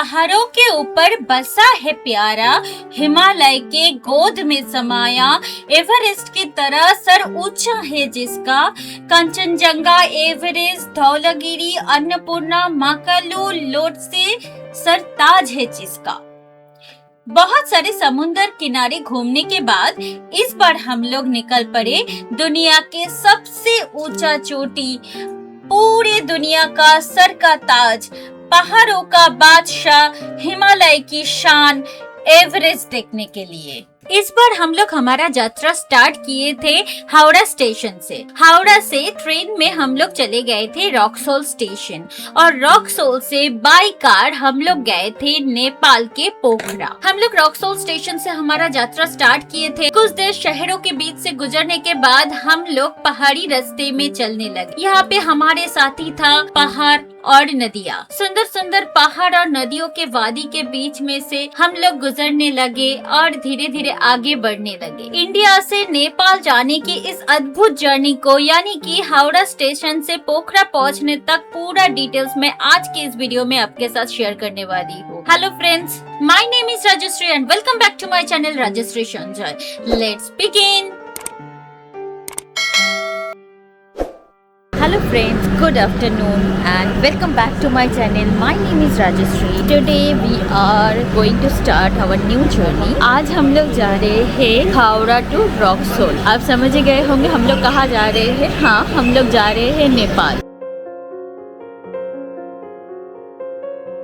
पहाड़ों के ऊपर बसा है प्यारा, हिमालय के गोद में समाया, एवरेस्ट की तरह सर ऊंचा है जिसका, कंचनजंगा, एवरेस्ट, धौलागिरी, अन्नपूर्णा, माकालू, लोटसे सरताज है जिसका। बहुत सारे समुद्र किनारे घूमने के बाद इस बार हम लोग निकल पड़े दुनिया के सबसे ऊंचा चोटी, पूरे दुनिया का सर का ताज, पहाड़ों का बादशाह, हिमालय की शान एवरेस्ट देखने के लिए। इस बार हम लोग हमारा यात्रा स्टार्ट किए थे हावड़ा स्टेशन से। हावड़ा से ट्रेन में हम लोग चले गए थे रॉक्सोल स्टेशन और रॉक्सोल से बाई कार हम लोग गए थे नेपाल के पोखरा। हम लोग रॉक्सोल स्टेशन से हमारा यात्रा स्टार्ट किए थे। कुछ देर शहरों के बीच से गुजरने के बाद हम लोग पहाड़ी रास्ते में चलने लगे। यहाँ पे हमारे साथी था पहाड़ और नदियाँ। सुंदर सुंदर पहाड़ और नदियों के वादी के बीच में से हम लोग गुजरने लगे और धीरे धीरे आगे बढ़ने लगे। इंडिया से नेपाल जाने की इस अद्भुत जर्नी को यानी कि हावड़ा स्टेशन से पोखरा पहुंचने तक पूरा डिटेल्स में आज के इस वीडियो में आपके साथ शेयर करने वाली हूँ। Hello friends, my name is Rajshree and welcome back to my channel Rajshree Sanjay. Let's begin. Hello friends, good afternoon and welcome back to my channel. My name is Rajashree. Today we are going to start our new journey. आज हम लोग जा रहे हैं Howrah to रॉक्सोल। आप समझ गए होंगे हम लोग कहाँ जा रहे हैं। हाँ, हम लोग जा रहे हैं नेपाल।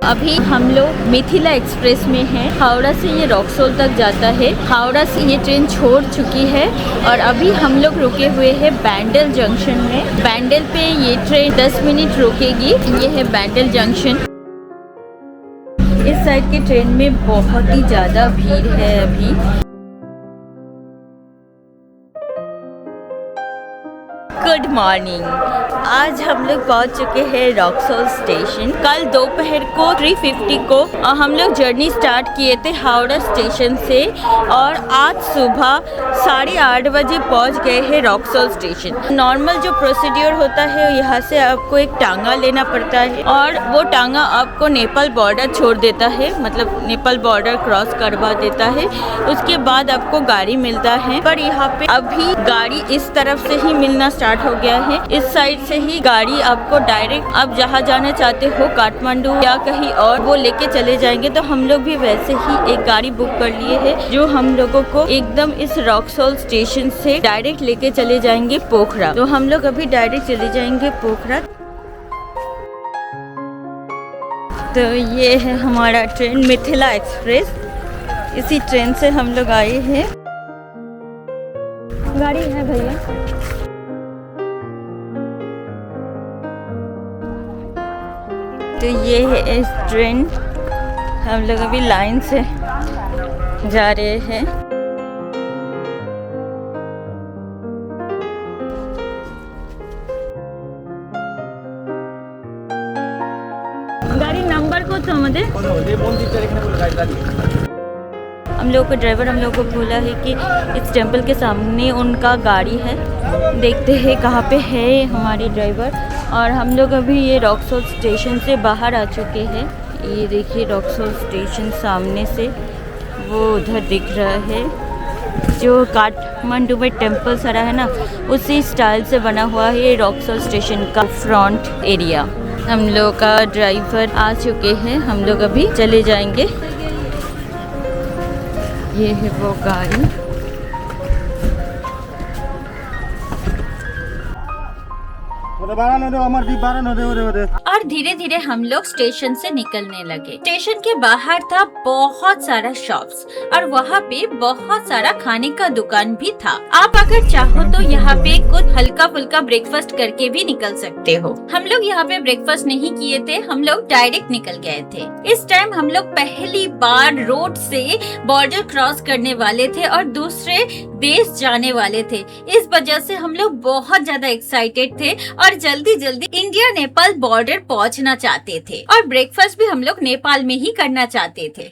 अभी हम लोग मिथिला एक्सप्रेस में हैं। हावड़ा से ये रॉक्सोल तक जाता है। हावड़ा से ये ट्रेन छोड़ चुकी है और अभी हम लोग रुके हुए हैं बैंडल जंक्शन में। बैंडल पे ये ट्रेन 10 मिनट रुकेगी। ये है बैंडल जंक्शन। इस साइड के ट्रेन में बहुत ही ज़्यादा भीड़ है अभी। Good morning. आज हम लोग पहुंच चुके हैं रॉक्सोल स्टेशन। कल दोपहर को 3:50 को हम लोग जर्नी स्टार्ट किए थे हावड़ा स्टेशन से और आज सुबह 8:30 बजे पहुंच गए हैं रॉक्सोल स्टेशन। नॉर्मल जो प्रोसीड्योर होता है, यहाँ से आपको एक टांगा लेना पड़ता है और वो टांगा आपको नेपाल बॉर्डर छोड़ देता है, मतलब नेपाल बॉर्डर क्रॉस करवा देता है। उसके बाद आपको गाड़ी मिलता है। पर यहाँ पे अभी गाड़ी इस तरफ से ही मिलना स्टार्ट हो गया है। इस साइड से ही गाड़ी आपको डायरेक्ट आप जहाँ जाना चाहते हो, काठमांडू या कहीं और, वो लेके चले जाएंगे। तो हम लोग भी वैसे ही एक गाड़ी बुक कर लिए है जो हम लोगों को एकदम इस रॉक्सोल स्टेशन से डायरेक्ट लेके चले जाएंगे पोखरा। तो हम लोग अभी डायरेक्ट चले जाएंगे पोखरा। तो ये है हमारा ट्रेन मिथिला एक्सप्रेस। इसी ट्रेन से हम लोग आए हैं। गाड़ी है भैया। तो ये है इस ट्रेन। हम लोग अभी लाइन से जा रहे हैं। गाड़ी नंबर को तो हम लोग को ड्राइवर हम लोग को बोला है कि इस टेंपल के सामने उनका गाड़ी है। देखते हैं कहाँ पे है हमारी ड्राइवर। और हम लोग अभी ये रॉक्सोल स्टेशन से बाहर आ चुके हैं। ये देखिए रॉक्सोल स्टेशन सामने से वो उधर दिख रहा है। जो काठमांडू में टेंपल सारा है ना, उसी स्टाइल से बना हुआ है ये रॉक्सोल स्टेशन का फ्रंट एरिया। हम लोग का ड्राइवर आ चुके हैं। हम लोग अभी चले जाएंगे। ये है वो गाड़ी। और धीरे धीरे हम लोग स्टेशन से निकलने लगे। स्टेशन के बाहर था बहुत सारा शॉप्स और वहाँ पे बहुत सारा खाने का दुकान भी था। आप अगर चाहो तो यहाँ पे कुछ हल्का फुल्का ब्रेकफास्ट करके भी निकल सकते हो। हम लोग यहाँ पे ब्रेकफास्ट नहीं किए थे, हम लोग डायरेक्ट निकल गए थे। इस टाइम हम लोग पहली बार रोड से बॉर्डर क्रॉस करने वाले थे और दूसरे देश जाने वाले थे। इस वजह से हम लोग बहुत ज्यादा एक्साइटेड थे और जल्दी जल्दी इंडिया नेपाल बॉर्डर पहुंचना चाहते थे और ब्रेकफास्ट भी हम लोग नेपाल में ही करना चाहते थे।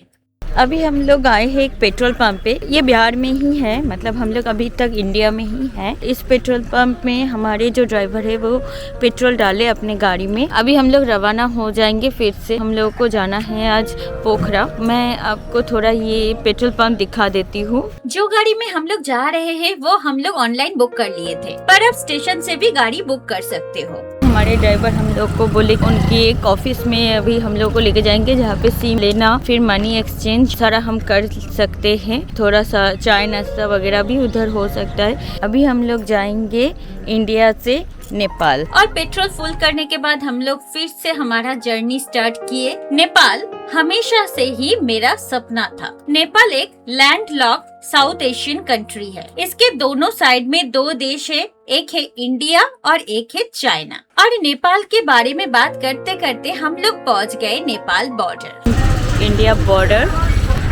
अभी हम लोग आए हैं एक पेट्रोल पंप पे। ये बिहार में ही है, मतलब हम लोग अभी तक इंडिया में ही है। इस पेट्रोल पंप में हमारे जो ड्राइवर है वो पेट्रोल डाले अपने गाड़ी में। अभी हम लोग रवाना हो जाएंगे फिर से। हम लोग को जाना है आज पोखरा। मैं आपको थोड़ा ये पेट्रोल पंप दिखा देती हूँ। जो गाड़ी में हम लोग जा रहे हैं वो हम लोग ऑनलाइन बुक कर लिए थे, पर अब स्टेशन से भी गाड़ी बुक कर सकते हो। हमारे ड्राइवर हम लोग को बोले उनके एक ऑफिस में अभी हम लोग को लेके जाएंगे, जहाँ पे सिम लेना फिर मनी एक्सचेंज सारा हम कर सकते हैं। थोड़ा सा चाय नाश्ता वगैरह भी उधर हो सकता है। अभी हम लोग जाएंगे इंडिया से नेपाल। और पेट्रोल फुल करने के बाद हम लोग फिर से हमारा जर्नी स्टार्ट किए। नेपाल हमेशा से ही मेरा सपना था। नेपाल एक लैंडलॉक्ड साउथ एशियन कंट्री है। इसके दोनों साइड में दो देश है, एक है इंडिया और एक है चाइना। और नेपाल के बारे में बात करते करते हम लोग पहुंच गए नेपाल बॉर्डर, इंडिया बॉर्डर।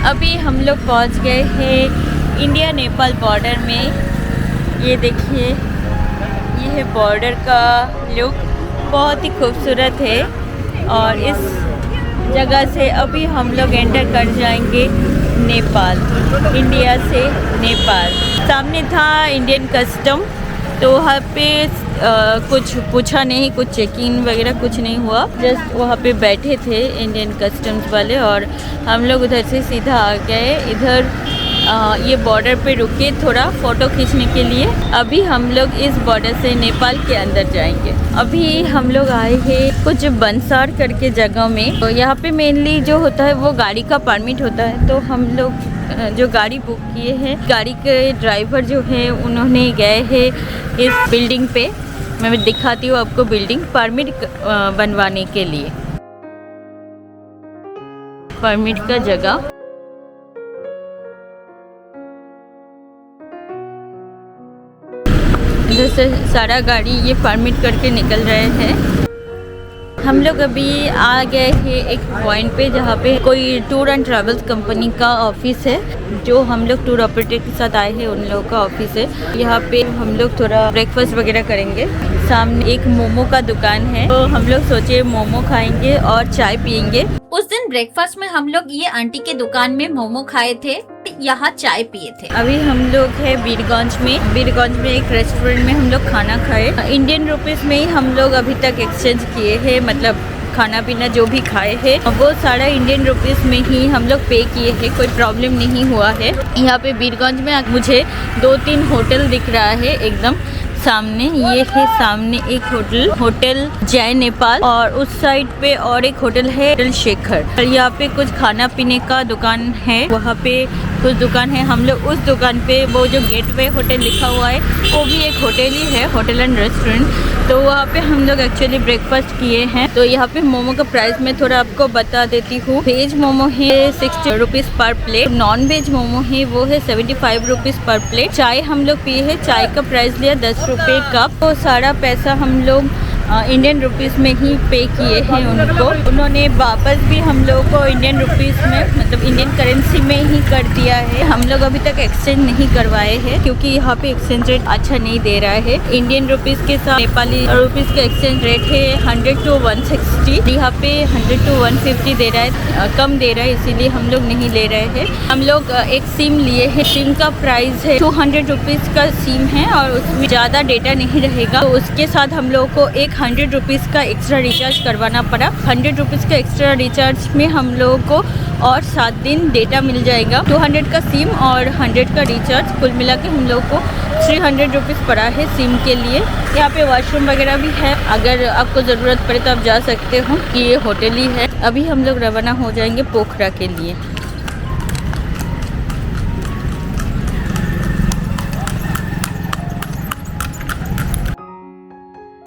अभी हम लोग पहुंच गए हैं इंडिया नेपाल बॉर्डर में। ये देखिए, ये है बॉर्डर का लुक, बहुत ही खूबसूरत है। और इस जगह से अभी हम लोग एंटर कर जाएंगे नेपाल, इंडिया से नेपाल। सामने था इंडियन कस्टम, तो वहाँ पे कुछ पूछा नहीं, कुछ चेकिंग वगैरह कुछ नहीं हुआ। जस्ट वहाँ पे बैठे थे इंडियन कस्टम्स वाले और हम लोग उधर से सीधा आ गए इधर। ये बॉर्डर पे रुके थोड़ा फ़ोटो खींचने के लिए। अभी हम लोग इस बॉर्डर से नेपाल के अंदर जाएंगे। अभी हम लोग आए हैं कुछ बंसार करके जगह में। तो यहाँ पे मेनली जो होता है वो गाड़ी का परमिट होता है। तो हम लोग जो गाड़ी बुक किए हैं, गाड़ी के ड्राइवर जो है उन्होंने गए हैं इस बिल्डिंग पे। मैं दिखाती हूँ आपको बिल्डिंग, परमिट बनवाने के लिए, परमिट का जगह। इधर से सारा गाड़ी ये परमिट करके निकल रहे हैं। हम लोग अभी आ गए हैं एक पॉइंट पे जहाँ पे कोई टूर एंड ट्रैवल्स कंपनी का ऑफिस है। जो हम लोग टूर ऑपरेटर के साथ आए हैं उन लोगों का ऑफिस है। यहाँ पे हम लोग थोड़ा ब्रेकफास्ट वगैरह करेंगे। सामने एक मोमो का दुकान है, तो हम लोग सोचे मोमो खाएंगे और चाय पियेंगे। उस दिन ब्रेकफास्ट में हम लोग ये आंटी के दुकान में मोमो खाए थे, यहाँ चाय पिए थे। अभी हम लोग है बीरगंज में। बीरगंज में एक रेस्टोरेंट में हम लोग खाना खाए। इंडियन रुपीस में ही हम लोग अभी तक एक्सचेंज किए हैं, मतलब खाना पीना जो भी खाए हैं वो सारा इंडियन रुपीस में ही हम लोग पे किए हैं। कोई प्रॉब्लम नहीं हुआ है। यहाँ पे बीरगंज में मुझे 2-3 होटल दिख रहा है एकदम सामने। ये है सामने एक होटल, होटल जय नेपाल, और उस साइड पे और एक होटल है, होटल शेखर। और यहाँ पे कुछ खाना पीने का दुकान है, वहाँ पे कुछ दुकान है। हम लोग उस दुकान पे, वो जो गेटवे होटल लिखा हुआ है वो भी एक होटल ही है, होटल एंड रेस्टोरेंट। तो वहाँ पे हम लोग एक्चुअली ब्रेकफास्ट किए हैं। तो यहाँ पे मोमो का प्राइस मैं थोड़ा आपको बता देती हूँ। वेज मोमो है 60 रुपीज़ पर प्लेट, नॉन वेज मोमो है वो है 75 रुपीज़ पर प्लेट। चाय हम लोग पिए हैं, चाय का प्राइस लिया 10 रुपये कप। तो सारा पैसा हम लोग इंडियन रुपीस में ही पे किए हैं उनको। उन्होंने वापस भी हम लोगों को इंडियन रुपीस में, मतलब इंडियन करेंसी में ही कर दिया है। हम लोग अभी तक एक्सचेंज नहीं करवाए हैं क्योंकि यहाँ पे एक्सचेंज रेट अच्छा नहीं दे रहा है। इंडियन रुपीस के साथ नेपाली रुपीस का एक्सचेंज रेट है 100 to 160। यहाँ पे 100 to 150 दे रहा है, कम दे रहा है, इसीलिए हम लोग नहीं ले रहे हैं। हम लोग एक सिम लिए हैं। सिम का प्राइस है 200 रुपीज़ का सिम है और उसमें ज़्यादा डेटा नहीं रहेगा। तो उसके साथ हम लोग को 100 रुपीज़ का एक्स्ट्रा रिचार्ज करवाना पड़ा। 100 रुपीज़ का एक्स्ट्रा रिचार्ज में हम लोगों को और 7 दिन डेटा मिल जाएगा। 200 का सिम और 100 का रिचार्ज, कुल मिला के हम लोग को 300 रुपीज़ पड़ा है सिम के लिए। यहाँ पे वॉशरूम वगैरह भी है, अगर आपको ज़रूरत पड़े तो आप जा सकते हो कि ये होटल ही है। अभी हम लोग रवाना हो जाएंगे पोखरा के लिए।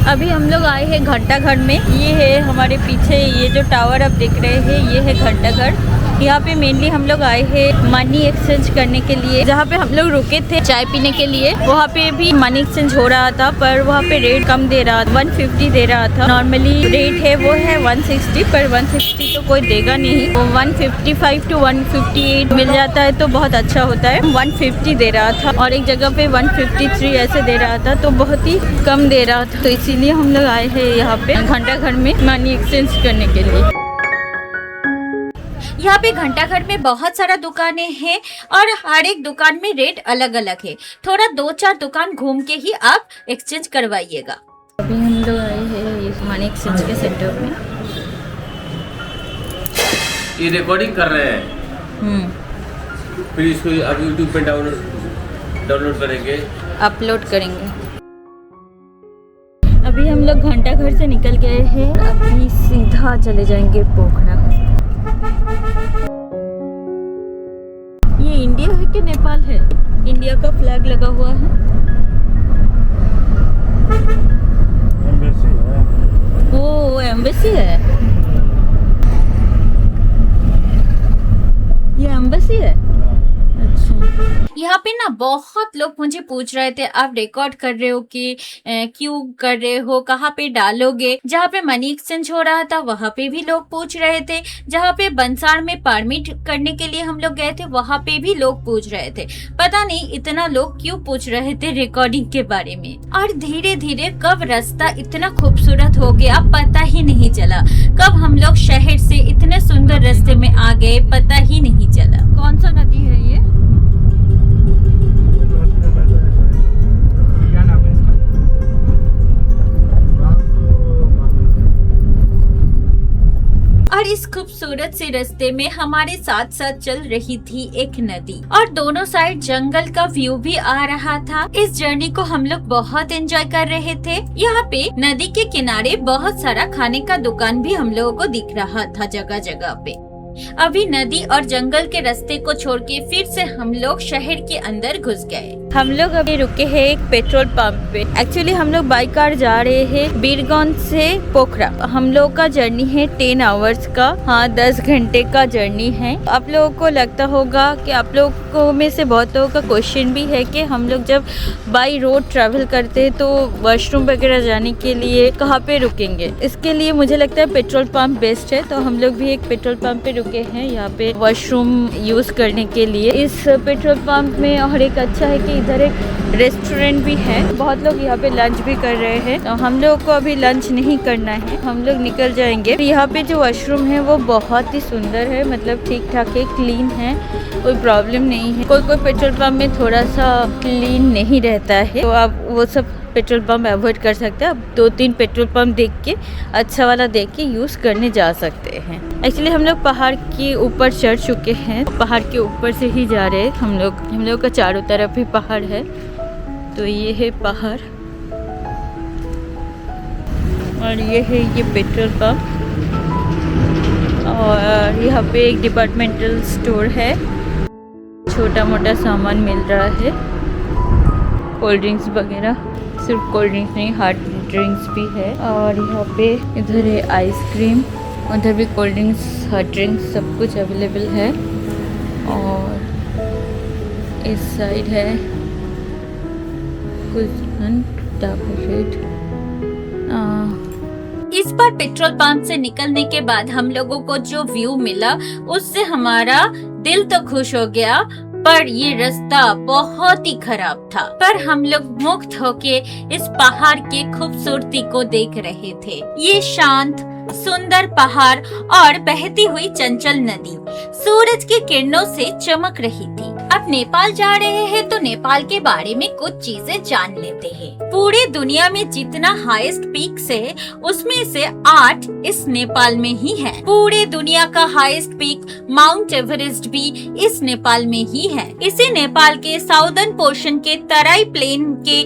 अभी हम लोग आए हैं घंटाघर में। ये है हमारे पीछे, ये जो टावर आप देख रहे हैं ये है घंटाघर। यहाँ पे मेनली हम लोग आए हैं मनी एक्सचेंज करने के लिए। जहाँ पे हम लोग रुके थे चाय पीने के लिए, वहाँ पे भी मनी एक्सचेंज हो रहा था, पर वहाँ पे रेट कम दे रहा था, 150 दे रहा था। नॉर्मली रेट है वो है 160, पर 160 तो कोई देगा नहीं। वो 155 to 158 मिल जाता है तो बहुत अच्छा होता है। 150 दे रहा था और एक जगह पे 153 ऐसे दे रहा था, तो बहुत ही कम दे रहा था। तो इसीलिए हम लोग आए हैं यहाँ पे घंटाघर में मनी एक्सचेंज करने के लिए। यहाँ पे घंटाघर में बहुत सारा दुकानें हैं और हर एक दुकान में रेट अलग अलग है। थोड़ा 2-4 दुकान घूम के ही आप एक्सचेंज करवाइएगा। अभी हम लोग आए हैं इस मनी एक्सचेंज के सेंटर में। ये रिकॉर्डिंग कर रहे हैं, फिर इसको अब यूट्यूब पे डाउनलोड करेंगे, अपलोड करेंगे। अभी हम लोग घंटाघर से निकल गए हैं, अभी सीधा चले जाएंगे पोखरा। ये इंडिया है कि नेपाल है? इंडिया का फ्लैग लगा हुआ है। ओ एम्बेसी है, ये एम्बेसी है। अच्छा, यहाँ पे ना बहुत लोग मुझे पूछ रहे थे आप रिकॉर्ड कर रहे हो कि क्यों कर रहे हो, कहाँ पे डालोगे। जहाँ पे मनी एक्सचेंज हो रहा था वहाँ पे भी लोग पूछ रहे थे, जहाँ पे बंसार में परमिट करने के लिए हम लोग गए थे वहाँ पे भी लोग पूछ रहे थे। पता नहीं इतना लोग क्यों पूछ रहे थे रिकॉर्डिंग के बारे में। और धीरे धीरे कब रास्ता इतना खूबसूरत हो गया पता ही नहीं चला, कब हम लोग शहर से इतने सुंदर रास्ते में आ गए पता ही नहीं चला। कौन सा नदी है ये? और इस खूबसूरत से रास्ते में हमारे साथ साथ चल रही थी एक नदी और दोनों साइड जंगल का व्यू भी आ रहा था। इस जर्नी को हम लोग बहुत एंजॉय कर रहे थे। यहाँ पे नदी के किनारे बहुत सारा खाने का दुकान भी हम लोगों को दिख रहा था जगह जगह पे। अभी नदी और जंगल के रास्ते को छोड़ के फिर से हम लोग शहर के अंदर घुस गए। हम लोग अभी रुके हैं एक पेट्रोल पंप पे। एक्चुअली हम लोग बाई कार जा रहे हैं बीरगंज से पोखरा। हम लोग का जर्नी है 10 आवर्स का, हाँ 10 घंटे का जर्नी है। आप लोगों को लगता होगा कि आप लोगों में से बहुत लोगों का क्वेश्चन भी है कि हम लोग जब बाई रोड ट्रैवल करते हैं तो वॉशरूम वगैरह जाने के लिए कहाँ पे रुकेंगे। इसके लिए मुझे लगता है पेट्रोल पंप बेस्ट है, तो हम लोग भी एक पेट्रोल पंप पे रुके हैं यहाँ पे वॉशरूम यूज करने के लिए। इस पेट्रोल पंप में और एक अच्छा है कि इधर एक रेस्टोरेंट भी है, बहुत लोग यहाँ पे लंच भी कर रहे हैं। तो हम लोग को अभी लंच नहीं करना है, हम लोग निकल जाएंगे। यहाँ पे जो वॉशरूम है वो बहुत ही सुंदर है, मतलब ठीक ठाक है, क्लीन है, कोई प्रॉब्लम नहीं है। कोई कोई पेट्रोल पंप में थोड़ा सा क्लीन नहीं रहता है, तो आप वो सब पेट्रोल पंप अवॉइड कर सकते हैं। आप 2-3 पेट्रोल पंप देख के अच्छा वाला देख के यूज़ करने जा सकते हैं। एक्चुअली हम लोग पहाड़ के ऊपर चढ़ चुके हैं, पहाड़ के ऊपर से ही जा रहे हैं हम लोग का चारों तरफ ही पहाड़ है। तो ये है पहाड़ और ये है ये पेट्रोल पंप, और यहाँ पे एक डिपार्टमेंटल स्टोर है, छोटा मोटा सामान मिल रहा है, कोल्ड ड्रिंक्स वगैरह। सिर्फ कोल्ड ड्रिंक्स नहीं, हार्ड ड्रिंक्स भी है। और यहाँ पे इधर है आइसक्रीम, उधर भी कोल्ड ड्रिंक्स, हार्ड ड्रिंक्स, सब कुछ अवेलेबल है। और इस साइड है कुछ इस बार पेट्रोल पंप से निकलने के बाद हम लोगों को जो व्यू मिला उससे हमारा दिल तो खुश हो गया, पर ये रास्ता बहुत ही खराब था। पर हम लोग मुक्त होके इस पहाड़ के खूबसूरती को देख रहे थे। ये शांत सुंदर पहाड़ और बहती हुई चंचल नदी सूरज की किरणों से चमक रही थी। अब नेपाल जा रहे हैं तो नेपाल के बारे में कुछ चीजें जान लेते हैं। पूरी दुनिया में जितना हाईएस्ट पीक्स है उसमें से 8 इस नेपाल में ही है। पूरे दुनिया का हाईएस्ट पीक माउंट एवरेस्ट भी इस नेपाल में ही है। इसी नेपाल के साउदर्न पोर्शन के तराई प्लेन के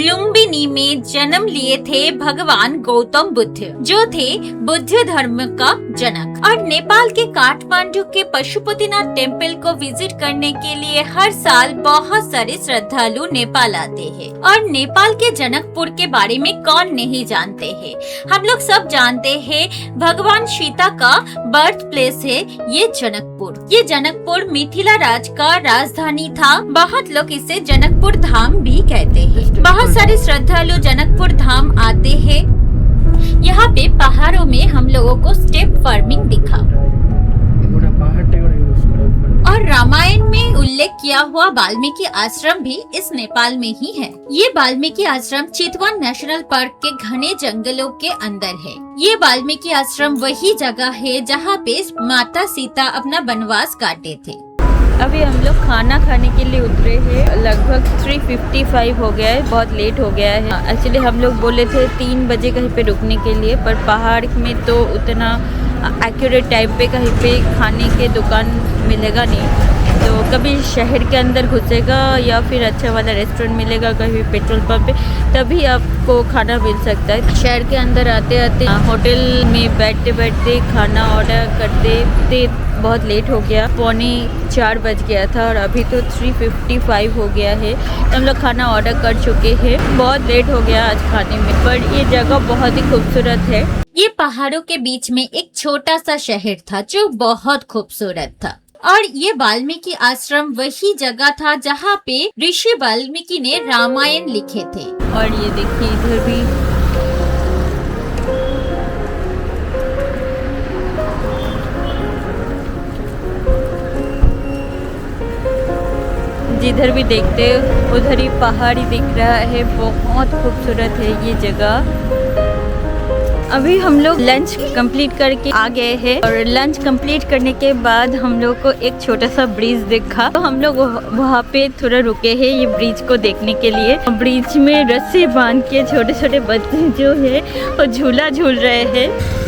लुम्बिनी में जन्म लिए थे भगवान गौतम बुद्ध, जो थे बुद्ध धर्म का जनक। और नेपाल के काठमांडू के पशुपतिनाथ टेम्पल को विजिट करने के लिए हर साल बहुत सारे श्रद्धालु नेपाल आते हैं। और नेपाल के जनकपुर के बारे में कौन नहीं जानते हैं, हम लोग सब जानते हैं। भगवान सीता का बर्थ प्लेस है ये जनकपुर। ये जनकपुर मिथिला राज का राजधानी था। बहुत लोग इसे जनकपुर धाम भी कहते हैं। बहुत सारे श्रद्धालु जनकपुर धाम आते हैं। यहाँ पे पहाड़ों में हम लोगों को स्टेप फार्मिंग दिखा और रामायण में उल्लेख किया हुआ वाल्मीकि आश्रम भी इस नेपाल में ही है। ये वाल्मीकि आश्रम चितवन नेशनल पार्क के घने जंगलों के अंदर है। ये वाल्मीकि आश्रम वही जगह है जहाँ पे माता सीता अपना वनवास काटे थे। अभी हम लोग खाना खाने के लिए उतरे हैं। लगभग 3:55 हो गया है, बहुत लेट हो गया है। एक्चुअली हम लोग बोले थे 3 बजे कहीं पे रुकने के लिए, पर पहाड़ में तो उतना एक्यूरेट टाइम पे कहीं पे खाने के दुकान मिलेगा नहीं। तो कभी शहर के अंदर घुसेगा या फिर अच्छा वाला रेस्टोरेंट मिलेगा कहीं पेट्रोल पंप पे, तभी आपको खाना मिल सकता है। शहर के अंदर आते आते होटल में बैठते बैठते खाना ऑर्डर करते बहुत लेट हो गया। 3:45 बज गया था और अभी तो 3:55 हो गया है। हम लोग खाना ऑर्डर कर चुके हैं। बहुत लेट हो गया आज खाने में, पर ये जगह बहुत ही खूबसूरत है। ये पहाड़ों के बीच में एक छोटा सा शहर था जो बहुत खूबसूरत था। और ये वाल्मीकि आश्रम वही जगह था जहाँ पे ऋषि वाल्मीकि ने रामायण लिखे थे। और ये देखिए इधर भी जिधर भी देखते उधर ही पहाड़ ही दिख रहा है। बहुत खूबसूरत है ये जगह। अभी हम लोग लंच कंप्लीट करके आ गए हैं और लंच कंप्लीट करने के बाद हम लोग को एक छोटा सा ब्रिज दिखा, तो हम लोग वहाँ पे थोड़ा रुके हैं ये ब्रिज को देखने के लिए। ब्रिज में रस्सी बांध के छोटे छोटे बच्चे जो है वो झूला झूल रहे हैं।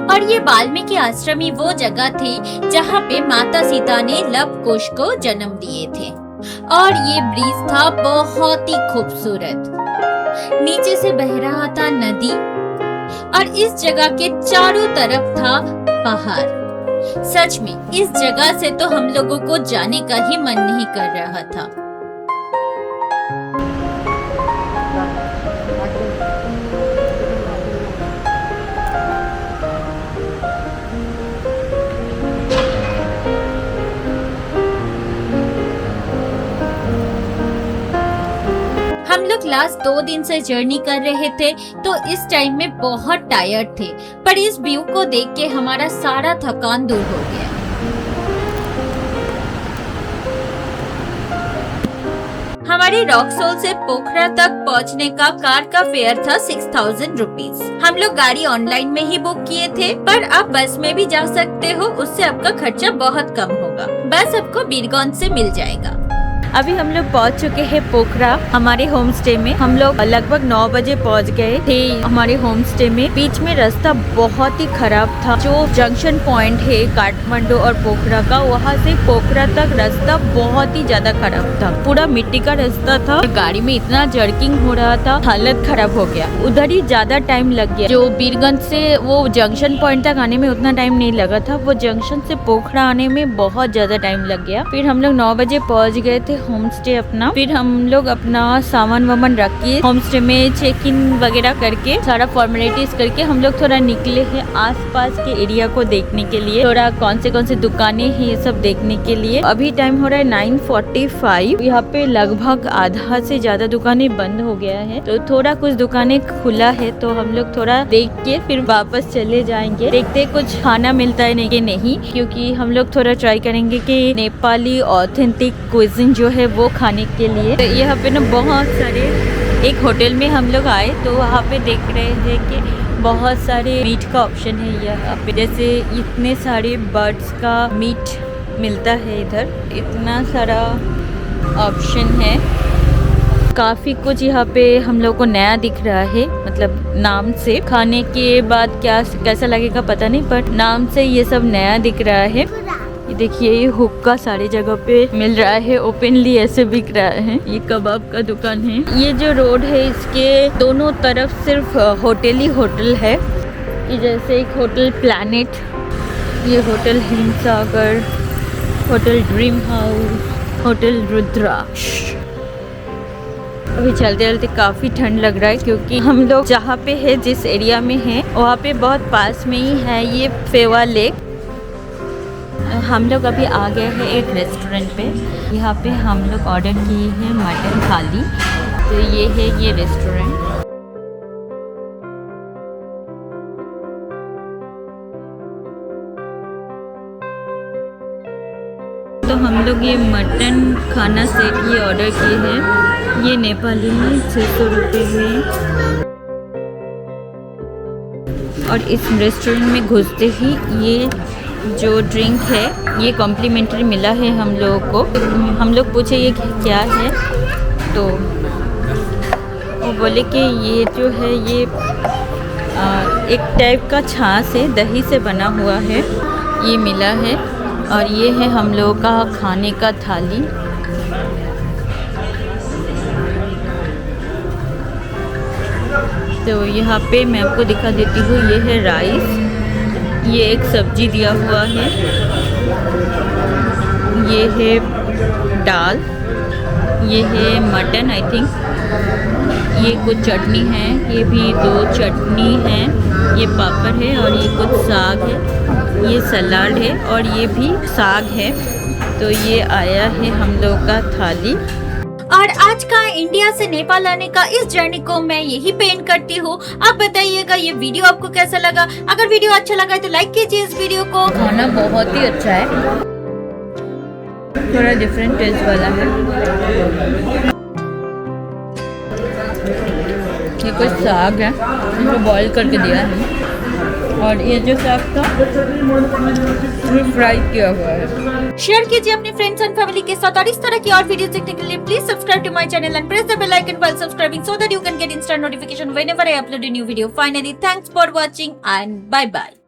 और ये वाल्मीकि आश्रम ही वो जगह थी जहाँ पे माता सीता ने लव कुश को जन्म दिए थे। और ये ब्रिज था बहुत ही खूबसूरत, नीचे से बह रहा था नदी और इस जगह के चारों तरफ था पहाड़। सच में इस जगह से तो हम लोगों को जाने का ही मन नहीं कर रहा था। हम लोग लास्ट 2 दिन से जर्नी कर रहे थे तो इस टाइम में बहुत टायर्ड थे, पर इस व्यू को देख के हमारा सारा थकान दूर हो गया। हमारी रॉक्सोल से पोखरा तक पहुंचने का कार का फेयर था 6000 रुपीज। हम लोग गाड़ी ऑनलाइन में ही बुक किए थे, पर आप बस में भी जा सकते हो, उससे आपका खर्चा बहुत कम होगा। बस आपको बीरगंज से मिल जाएगा। अभी हम लोग पहुंच चुके हैं पोखरा हमारे होम स्टे में। हम लोग लगभग 9 बजे पहुंच गए थे हमारे होम स्टे में। बीच में रास्ता बहुत ही खराब था। जो जंक्शन पॉइंट है काठमांडू और पोखरा का, वहाँ से पोखरा तक रास्ता बहुत ही ज्यादा खराब था। पूरा मिट्टी का रास्ता था, गाड़ी में इतना जर्किंग हो रहा था, हालत खराब हो गया। उधर ही ज्यादा टाइम लग गया। जो बीरगंज से वो जंक्शन पॉइंट तक आने में उतना टाइम नहीं लगा था, वो जंक्शन से पोखरा आने में बहुत ज्यादा टाइम लग गया। फिर हम लोग 9 बजे पहुँच गए थे होम स्टे अपना। फिर हम लोग अपना सामान वामान रख के होम स्टे में चेक इन वगैरह करके सारा फॉर्मेलिटीज करके हम लोग थोड़ा निकले हैं आसपास के एरिया को देखने के लिए। थोड़ा कौन से दुकानें हैं ये सब देखने के लिए। अभी टाइम हो रहा है 9:45। यहाँ पे लगभग आधा से ज्यादा दुकानें बंद हो गया है, तो थोड़ा कुछ दुकानें खुला है, तो हम लोग थोड़ा देख के फिर वापस चले जाएंगे। देखते कुछ खाना मिलता है नहीं, क्योंकि हम लोग थोड़ा ट्राई करेंगे कि नेपाली ऑथेंटिक क्विज़िन जो है वो खाने के लिए। तो यहाँ पे ना बहुत सारे, एक होटल में हम लोग आए तो वहाँ पे देख रहे हैं कि बहुत सारे मीट का ऑप्शन है यहाँ पे। जैसे इतने सारे बर्ड्स का मीट मिलता है इधर, इतना सारा ऑप्शन है। काफ़ी कुछ यहाँ पे हम लोग को नया दिख रहा है, मतलब नाम से। खाने के बाद कैसा लगेगा पता नहीं, पर नाम से ये सब नया दिख रहा है। ये देखिए ये हुक्का सारी जगह पे मिल रहा है, ओपनली ऐसे बिक रहा है। ये कबाब का दुकान है। ये जो रोड है इसके दोनों तरफ सिर्फ होटल ही होटल है। ये जैसे एक होटल प्लैनेट, ये hotel Himsagar, hotel dream house, hotel Rudraksh. अभी चलते चलते काफ़ी ठंड लग रहा है क्योंकि हम लोग जहाँ पे है, जिस एरिया में है, वहाँ पे बहुत पास में ही है ये फेवा लेक। हम लोग अभी आ गए हैं एक रेस्टोरेंट पे। यहाँ पे हम लोग ऑर्डर किए हैं मटन थाली। तो ये है ये रेस्टोरेंट। तो हम लोग ये मटन खाना सेट ये ऑर्डर किए हैं। ये नेपाली में 600 रुपये में। और इस रेस्टोरेंट में घुसते ही ये जो ड्रिंक है ये कॉम्प्लीमेंट्री मिला है हम लोगों को। हम लोग पूछे ये क्या है, तो वो बोले कि ये जो है ये एक टाइप का छाछ है, दही से बना हुआ है, ये मिला है। और ये है हम लोगों का खाने का थाली। तो यहाँ पे मैं आपको दिखा देती हूँ, ये है राइस, ये एक सब्जी दिया हुआ है, ये है दाल, ये है मटन आई थिंक, ये कुछ चटनी है, ये भी 2 चटनी है, ये पापड़ है और ये कुछ साग है, ये सलाद है और ये भी साग है। तो ये आया है हम लोग का थाली। और आज का इंडिया से नेपाल आने का इस जर्नी को मैं यही पेंट करती हूँ। आप बताइएगा ये वीडियो आपको कैसा लगा। अगर वीडियो अच्छा लगा है तो लाइक कीजिए इस वीडियो को। खाना बहुत ही अच्छा है, थोड़ा डिफरेंट टेस्ट वाला है। ये कुछ साग है, इसको बॉईल करके दिया है। और ये जो साग था ये फ्राई किया हुआ है। शेयर कीजिए अपने फ्रेंड्स एंड फैमिली के साथ। और इस तरह की और वीडियोस देखने के लिए please subscribe to my channel and press the bell icon while subscribing so that you can get instant notification whenever I upload a new video. Finally, thanks for watching and bye bye.